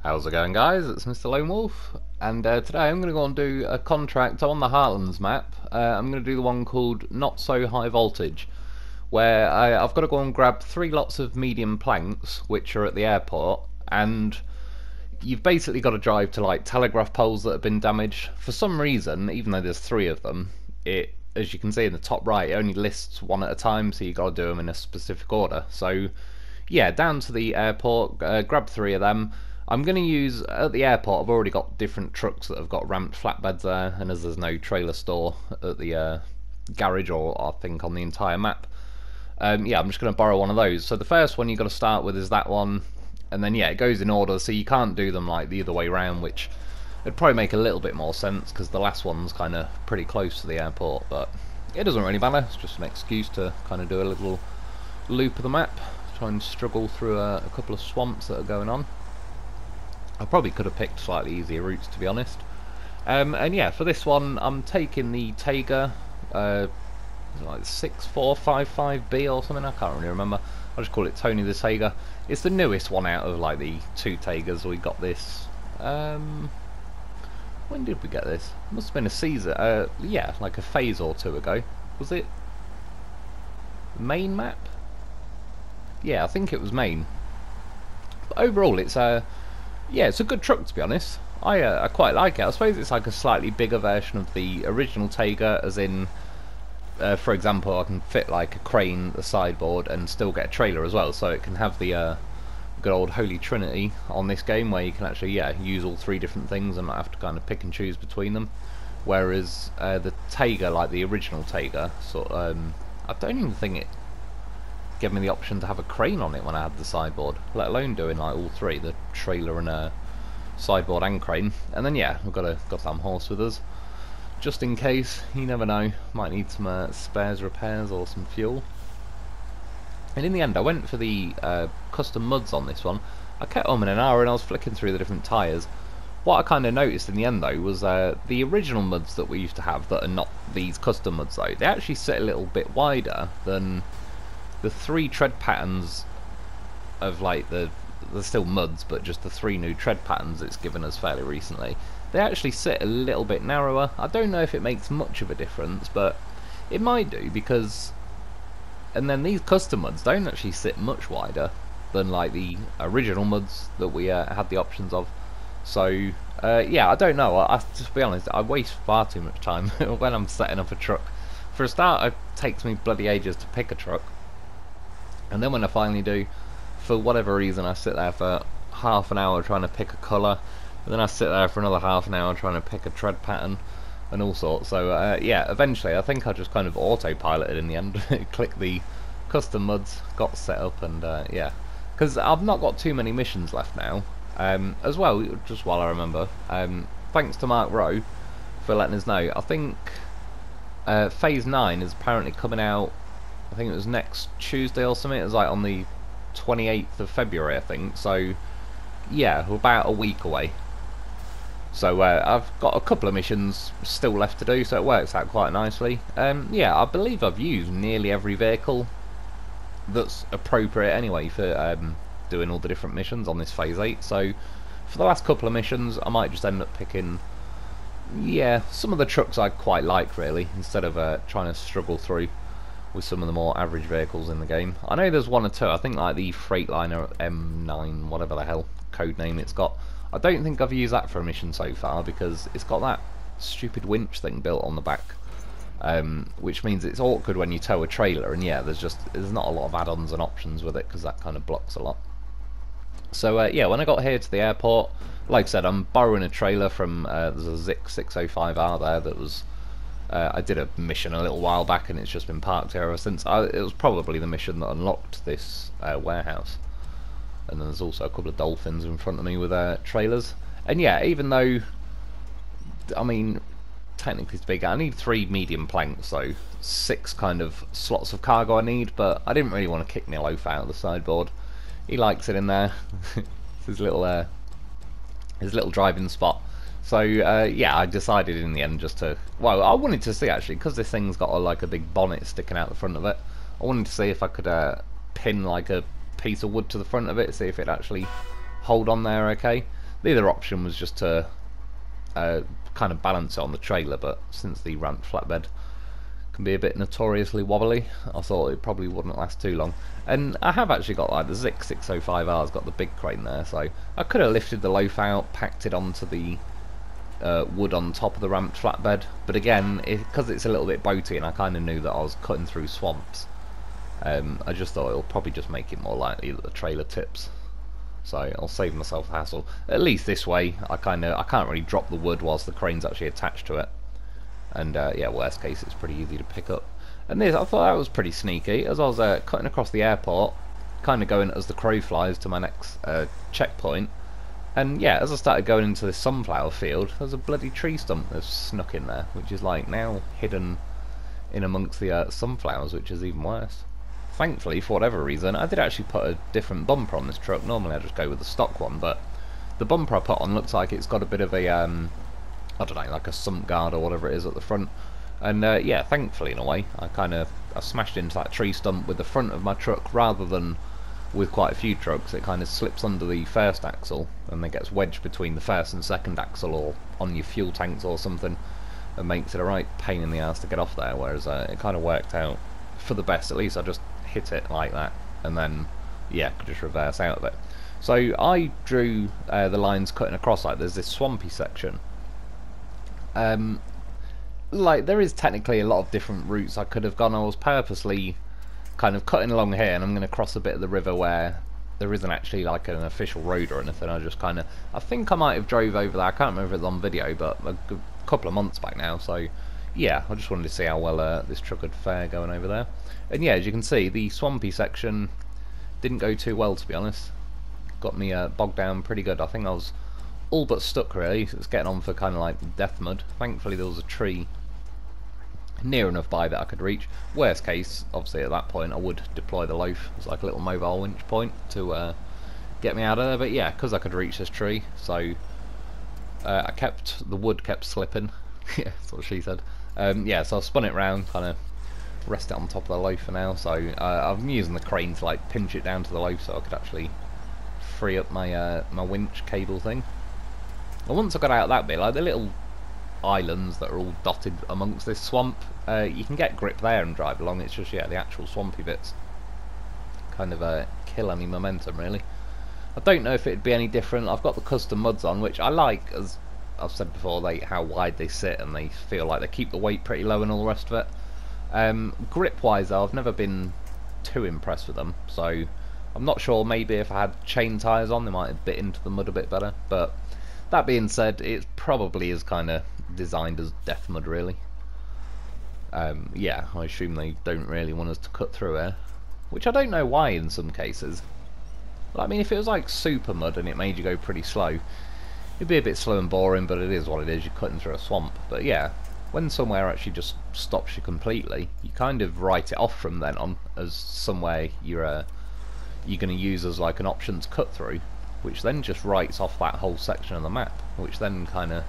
How's it going, guys? It's Mr. Lo4f, and today I'm going to go and do a contract on the Heartlands map. I'm going to do the one called Not So High Voltage, where I've got to go and grab 3 lots of medium planks, which are at the airport, and you've basically got to drive to like telegraph poles that have been damaged. For some reason, even though there's 3 of them, as you can see in the top right, it only lists one at a time, so you've got to do them in a specific order. So yeah, down to the airport, grab 3 of them. I'm going to use, at the airport, I've already got different trucks that have got ramped flatbeds there, and as there's no trailer store at the garage, or I think on the entire map, yeah, I'm just going to borrow one of those. So the first one you've got to start with is that one, and then yeah, it goes in order, so you can't do them like the other way around, which would probably make a little bit more sense, because the last one's kind of pretty close to the airport, but it doesn't really matter, it's just an excuse to kind of do a little loop of the map, try and struggle through a couple of swamps that are going on. I probably could have picked slightly easier routes, to be honest. And yeah, for this one, I'm taking the Tayga, like 6455B or something. I can't really remember. I'll just call it Tony the Tayga. It's the newest one out of like the 2 Taygas. We got this. When did we get this? It must have been a season. Yeah, like a phase or 2 ago. Was it main map? Yeah, I think it was main. But overall, it's yeah, it's a good truck, to be honest. I quite like it. I suppose it's like a slightly bigger version of the original Tayga, as in, for example, I can fit like a crane at the sideboard and still get a trailer as well, so it can have the good old Holy Trinity on this game, where you can actually, yeah, use all 3 different things and not have to kind of pick and choose between them. Whereas the Tayga, like the original Tayga, I don't even think it gave me the option to have a crane on it when I had the sideboard, let alone doing like all 3, the trailer and sideboard and crane. And then yeah, we've got a goddamn horse with us, just in case, you never know, might need some spares repairs or some fuel. And in the end I went for the custom muds on this one. I kept on in an hour and I was flicking through the different tyres. What I kind of noticed in the end though was the original muds that we used to have that are not these custom muds though, they actually sit a little bit wider than the 3 tread patterns of like they're still muds, but just the 3 new tread patterns it's given us fairly recently. They actually sit a little bit narrower. I don't know if it makes much of a difference, but it might do, because and then these custom muds don't actually sit much wider than like the original muds that we had the options of. So yeah, I don't know. To be honest, I waste far too much time when I'm setting up a truck. For a start, it takes me bloody ages to pick a truck. And then when I finally do, for whatever reason, I sit there for half an hour trying to pick a colour, and then I sit there for another half an hour trying to pick a tread pattern, and all sorts. So yeah, eventually I think I just kind of autopiloted in the end, click the custom muds, got set up, and yeah. Because I've not got too many missions left now. As well, just while I remember, thanks to Mark Rowe for letting us know, I think Phase 9 is apparently coming out, I think it was next Tuesday or something. It was like on the 28th of February, I think. So yeah, we're about a week away. So I've got a couple of missions still left to do, so it works out quite nicely. Yeah, I believe I've used nearly every vehicle that's appropriate anyway for doing all the different missions on this Phase 8. So for the last couple of missions, I might just end up picking, yeah, some of the trucks I quite like, really, instead of trying to struggle through with some of the more average vehicles in the game. I know there's 1 or 2, I think like the Freightliner M9, whatever the hell code name it's got. I don't think I've used that for a mission so far, because it's got that stupid winch thing built on the back, which means it's awkward when you tow a trailer, and yeah, there's not a lot of add-ons and options with it, because that kind of blocks a lot. So yeah, when I got here to the airport, like I said, I'm borrowing a trailer from there's a Zik 605R there that was I did a mission a little while back, and it's just been parked here ever since. It was probably the mission that unlocked this warehouse. And then there's also a couple of dolphins in front of me with trailers. And yeah, even though, I mean, technically speaking, I need 3 medium planks, so 6 kind of slots of cargo I need, but I didn't really want to kick Lo4f out of the sideboard. He likes it in there. It's his little driving spot. So yeah, I decided in the end just to, well, I wanted to see actually, because this thing's got like a big bonnet sticking out the front of it, I wanted to see if I could pin like a piece of wood to the front of it, see if it actually hold on there okay. The other option was just to kind of balance it on the trailer, but since the ramped flatbed can be a bit notoriously wobbly, I thought it probably wouldn't last too long. And I have actually got like the Zik 605R's got the big crane there, so I could have lifted the loaf out, packed it onto the wood on top of the ramped flatbed, but again, because it's a little bit boaty and I kind of knew that I was cutting through swamps, I just thought it'll probably just make it more likely that the trailer tips. So I'll save myself the hassle. At least this way, I can't really drop the wood whilst the crane's actually attached to it. And yeah, worst case, it's pretty easy to pick up. And this, I thought that was pretty sneaky. As I was cutting across the airport, kind of going as the crow flies to my next checkpoint. And yeah, as I started going into this sunflower field, there's a bloody tree stump that's snuck in there, which is like now hidden in amongst the sunflowers, which is even worse. Thankfully, for whatever reason, I did actually put a different bumper on this truck. Normally I just go with the stock one, but the bumper I put on looks like it's got a bit of a I don't know, like a sump guard or whatever it is at the front. And yeah, thankfully in a way, I smashed into that tree stump with the front of my truck rather than with quite a few trucks. It kind of slips under the first axle and then gets wedged between the first and second axle or on your fuel tanks or something, and makes it a right pain in the ass to get off there, whereas it kind of worked out for the best. At least I just hit it like that and then yeah, could just reverse out of it. So I drew the lines cutting across, like there's this swampy section. Like there is technically a lot of different routes I could have gone. I was purposely kind of cutting along here, and I'm going to cross a bit of the river where there isn't actually like an official road or anything. I just kind of, I think I might have drove over there, I can't remember if it's on video, but a couple of months back now, so yeah, I just wanted to see how well this truck would fare going over there. And yeah, as you can see, the swampy section didn't go too well, to be honest. Got me bogged down pretty good. I think I was all but stuck really. It's getting on for kind of like death mud. Thankfully there was a tree near enough by that I could reach. Worst case, obviously at that point I would deploy the loaf as like a little mobile winch point to get me out of there, but yeah, because I could reach this tree, so the wood kept slipping. Yeah, that's what she said. Yeah, so I spun it round, kind of rest it on top of the loaf for now, so I'm using the crane to like pinch it down to the loaf so I could actually free up my my winch cable thing. And once I got out of that bit, like the little islands that are all dotted amongst this swamp, you can get grip there and drive along. It's just, yeah, the actual swampy bits kind of kill any momentum really. I don't know if it'd be any different. I've got the custom muds on, which I like, as I've said before, how wide they sit and they feel like they keep the weight pretty low and all the rest of it. Grip wise though, I've never been too impressed with them, so I'm not sure. Maybe if I had chain tyres on they might have bit into the mud a bit better, but that being said, it probably is kind of designed as death mud really. Yeah, I assume they don't really want us to cut through here, which I don't know why in some cases. I mean, if it was like super mud and it made you go pretty slow, it'd be a bit slow and boring, but it is what it is, you're cutting through a swamp. But yeah, when somewhere actually just stops you completely, you kind of write it off from then on as somewhere you're going to use as like an option to cut through, which then just writes off that whole section of the map, which then kind of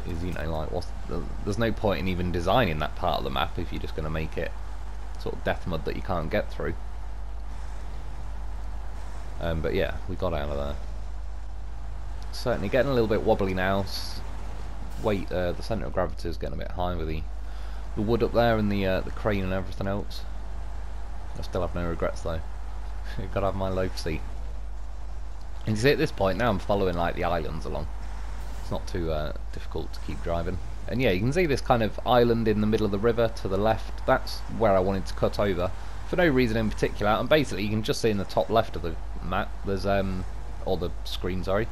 is, you know, like, there's no point in even designing that part of the map if you're just going to make it sort of death mud that you can't get through. But yeah, we got out of there. Certainly getting a little bit wobbly now. Weight, the centre of gravity is getting a bit high with the wood up there and the crane and everything else. I still have no regrets though. Gotta have my loaf seat. And you see, at this point now I'm following like the islands along. It's not too difficult to keep driving. And yeah, you can see this kind of island in the middle of the river to the left. That's where I wanted to cut over for no reason in particular. And basically you can just see in the top left of the map there's or the screen, sorry,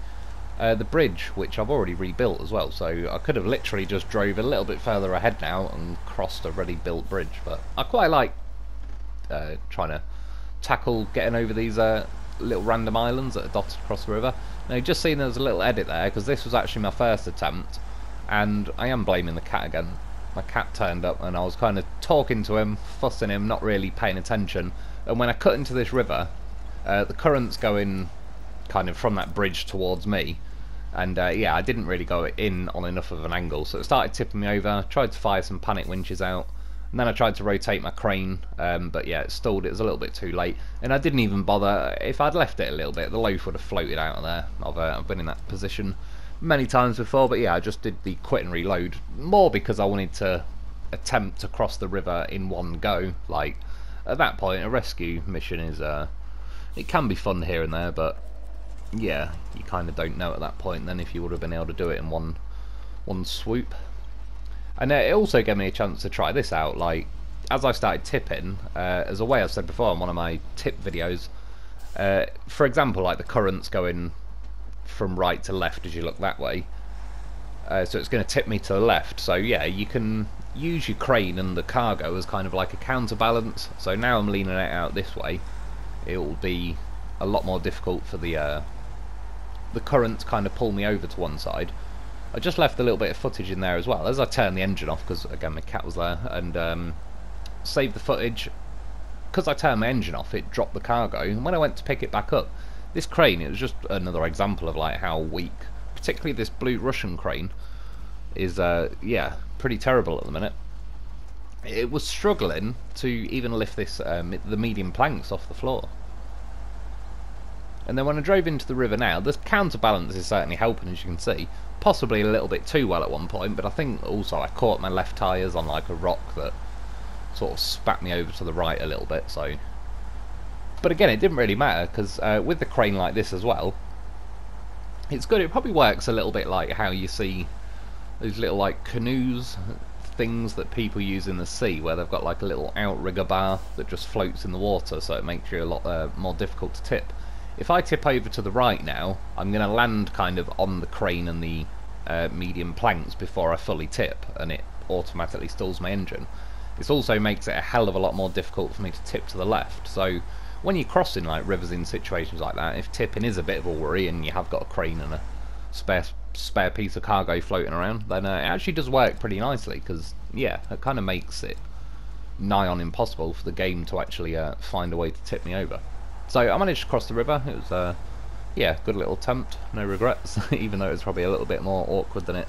the bridge, which I've already rebuilt as well, so I could have literally just drove a little bit further ahead now and crossed a ready built bridge. But I quite like trying to tackle getting over these little random islands that are dotted across the river. Now you've just seen there's a little edit there, because this was actually my first attempt, and I am blaming the cat again. My cat turned up and I was kind of talking to him, fussing him, not really paying attention, and when I cut into this river, the current's going kind of from that bridge towards me, and yeah, I didn't really go in on enough of an angle, so it started tipping me over. I tried to fire some panic winches out, And then I tried to rotate my crane, but yeah, it stalled. It was a little bit too late, and I didn't even bother. If I'd left it a little bit, the loaf would have floated out of there. I've been in that position many times before, but yeah, I just did the quit and reload, more because I wanted to attempt to cross the river in one go. Like, at that point, a rescue mission is, it can be fun here and there, but yeah, you kind of don't know at that point then if you would have been able to do it in one swoop. And it also gave me a chance to try this out. Like, as I started tipping, as a way I've said before on one of my tip videos, for example, like the current's going from right to left as you look that way, so it's going to tip me to the left. So yeah, you can use your crane and the cargo as kind of like a counterbalance. So now I'm leaning it out this way, it will be a lot more difficult for the current to kind of pull me over to one side. I just left a little bit of footage in there as well as I turned the engine off, because again my cat was there, and saved the footage. Because I turned my engine off, it dropped the cargo, and when I went to pick it back up, this crane, it was just another example of like how weak, particularly this blue Russian crane, is yeah, pretty terrible at the minute. It was struggling to even lift this the medium planks off the floor. And then when I drove into the river now, the counterbalance is certainly helping, as you can see. Possibly a little bit too well at one point, but I think also I caught my left tyres on like a rock that sort of spat me over to the right a little bit, so... But again, it didn't really matter, because with the crane like this as well, it's good. It probably works a little bit like how you see those little like canoes, things that people use in the sea, where they've got like a little outrigger bar that just floats in the water, so it makes you a lot more difficult to tip. If I tip over to the right now, I'm going to land kind of on the crane and the medium planks before I fully tip, and it automatically stalls my engine. This also makes it a hell of a lot more difficult for me to tip to the left. So when you're crossing like rivers in situations like that, if tipping is a bit of a worry and you have got a crane and a spare piece of cargo floating around, then it actually does work pretty nicely, because yeah, it kind of makes it nigh on impossible for the game to actually find a way to tip me over. So I managed to cross the river. It was yeah, good little attempt, no regrets, even though it was probably a little bit more awkward than it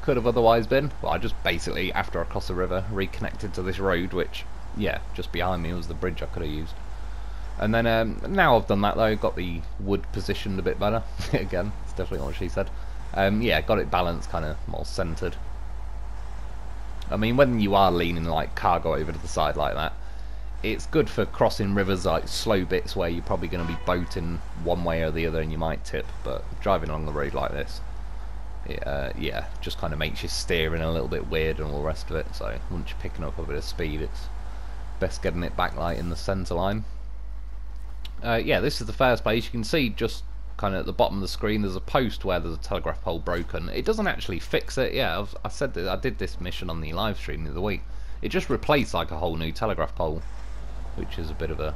could have otherwise been. Well, I just basically, after I crossed the river, reconnected to this road, which, yeah, just behind me was the bridge I could have used. And then now I've done that though, got the wood positioned a bit better. Again, it's definitely what she said. Yeah, got it balanced, kind of more centred. I mean, when you are leaning like cargo over to the side like that, it's good for crossing rivers, like slow bits where you're probably going to be boating one way or the other and you might tip, but driving along the road like this, it, yeah, just kind of makes you steering a little bit weird and all the rest of it. So once you're picking up a bit of speed, it's best getting it back like in the centre line. Yeah, this is the first place. You can see just kind of at the bottom of the screen there's a post where there's a telegraph pole broken. It doesn't actually fix it. Yeah, I said that I did this mission on the live stream the other week. It just replaced like a whole new telegraph pole, which is a bit of a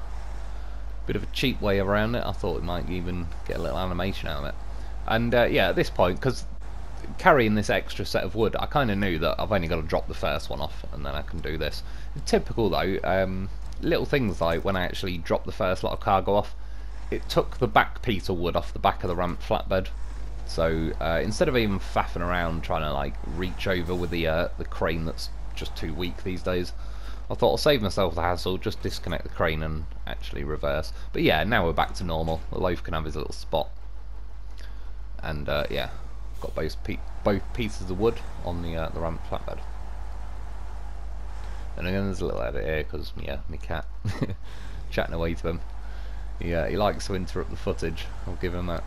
cheap way around it. I thought it might even get a little animation out of it. And yeah, at this point, because carrying this extra set of wood, I kind of knew that I've only got to drop the first one off and then I can do this. Typical though, little things like when I actually dropped the first lot of cargo off, it took the back piece of wood off the back of the ramp flatbed. So instead of even faffing around trying to like reach over with the crane that's just too weak these days, I thought I'll save myself the hassle, just disconnect the crane and actually reverse. But yeah, now we're back to normal. The loaf can have his little spot. And yeah, got both pieces of wood on the ramp flatbed. And again, there's a little edit here because yeah, my cat chatting away to him. Yeah, he likes to interrupt the footage. I'll give him that.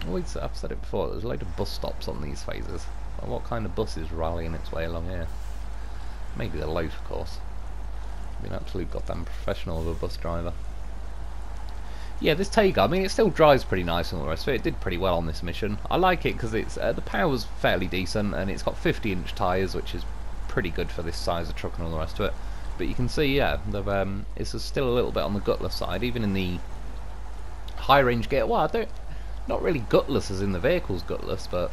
Always, I've said it before. There's a load of bus stops on these phases. What kind of bus is rallying its way along here? Maybe the loaf, of course. Be an absolute goddamn professional of a bus driver. Yeah, this Tayga, I mean, it still drives pretty nice and all the rest of it. It did pretty well on this mission. I like it because it's the power's fairly decent and it's got 50-inch tyres, which is pretty good for this size of truck and all the rest of it. But you can see, yeah, it's still a little bit on the gutless side, even in the high-range gear. Well, not really gutless as in the vehicle's gutless, but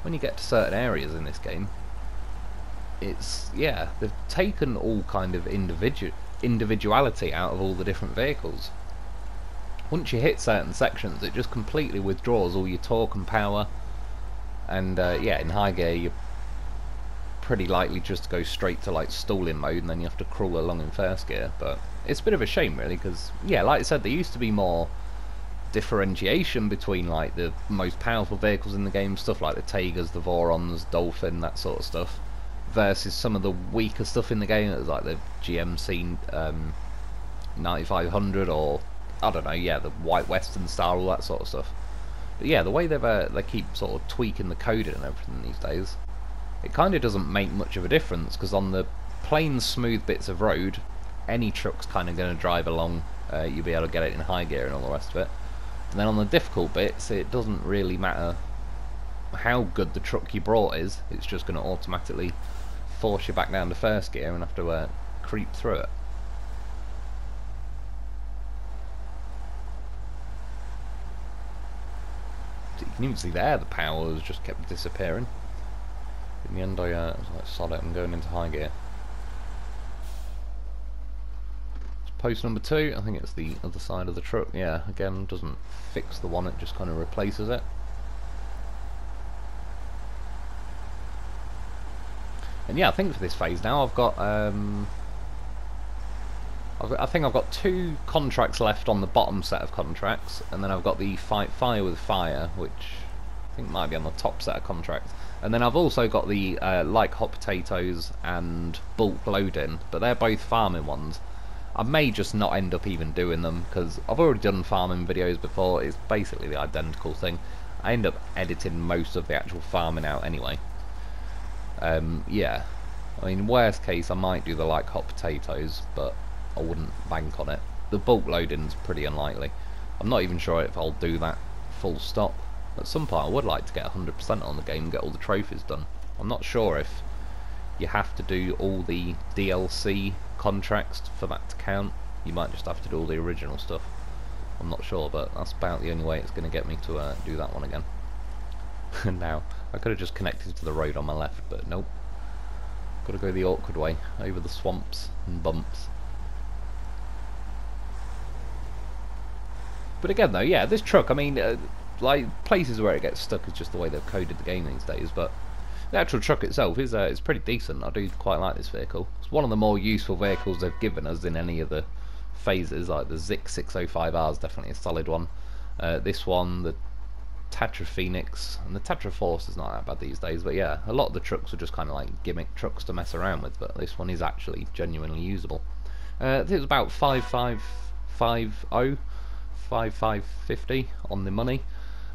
when you get to certain areas in this game, it's, yeah, they've taken all kind of individuality out of all the different vehicles. Once you hit certain sections, it just completely withdraws all your torque and power. And yeah, in high gear you're pretty likely just to go straight to like stalling mode, and then you have to crawl along in first gear. But it's a bit of a shame really, because yeah, like I said, there used to be more differentiation between like the most powerful vehicles in the game, stuff like the Taygas, the Vorons, Dolphin, that sort of stuff, versus some of the weaker stuff in the game, like the GMC 9500, or I don't know, yeah, the White Western Star, all that sort of stuff. But yeah, the way they keep sort of tweaking the coding and everything these days, it kind of doesn't make much of a difference, because on the plain smooth bits of road, any truck's kind of going to drive along. You'll be able to get it in high gear and all the rest of it. And then on the difficult bits, it doesn't really matter how good the truck you brought is, it's just going to automatically force you back down to first gear and have to creep through it. So you can even see there the power has just kept disappearing. In the end I was like, sod it, I'm going into high gear. Post number 2, I think it's the other side of the truck. Yeah, again, doesn't fix the one, it just kind of replaces it. And yeah, I think for this phase now I've got I think I've got 2 contracts left on the bottom set of contracts, and then I've got the fight fire with fire, which I think might be on the top set of contracts. And then I've also got the like hot potatoes and bulk loading, but they're both farming ones. I may just not end up even doing them, because I've already done farming videos before. It's basically the identical thing. I end up editing most of the actual farming out anyway. Yeah, I mean, worst case I might do the like hot potatoes, but I wouldn't bank on it. The bulk loading's pretty unlikely. I'm not even sure if I'll do that full stop. At some point I would like to get 100% on the game and get all the trophies done. I'm not sure if you have to do all the DLC contracts for that to count. You might just have to do all the original stuff. I'm not sure, but that's about the only way it's going to get me to do that one again. Now, I could have just connected to the road on my left, but nope. Got to go the awkward way, over the swamps and bumps. But again though, yeah, this truck, I mean, like, places where it gets stuck is just the way they've coded the game these days, but the actual truck itself is pretty decent. I do quite like this vehicle. It's one of the more useful vehicles they've given us in any of the phases. Like the Zik 605R is definitely a solid one. This one, the Tatra Phoenix, and the Tatra Force is not that bad these days. But yeah, a lot of the trucks are just kind of like gimmick trucks to mess around with. But this one is actually genuinely usable. I think it was about 5550, 5550 on the money.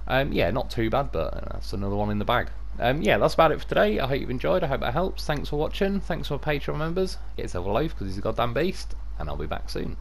Yeah, not too bad, but that's another one in the bag. Yeah, that's about it for today. I hope you've enjoyed. I hope it helps. Thanks for watching. Thanks for Patreon members. Get yourself a loaf because he's a goddamn beast, and I'll be back soon.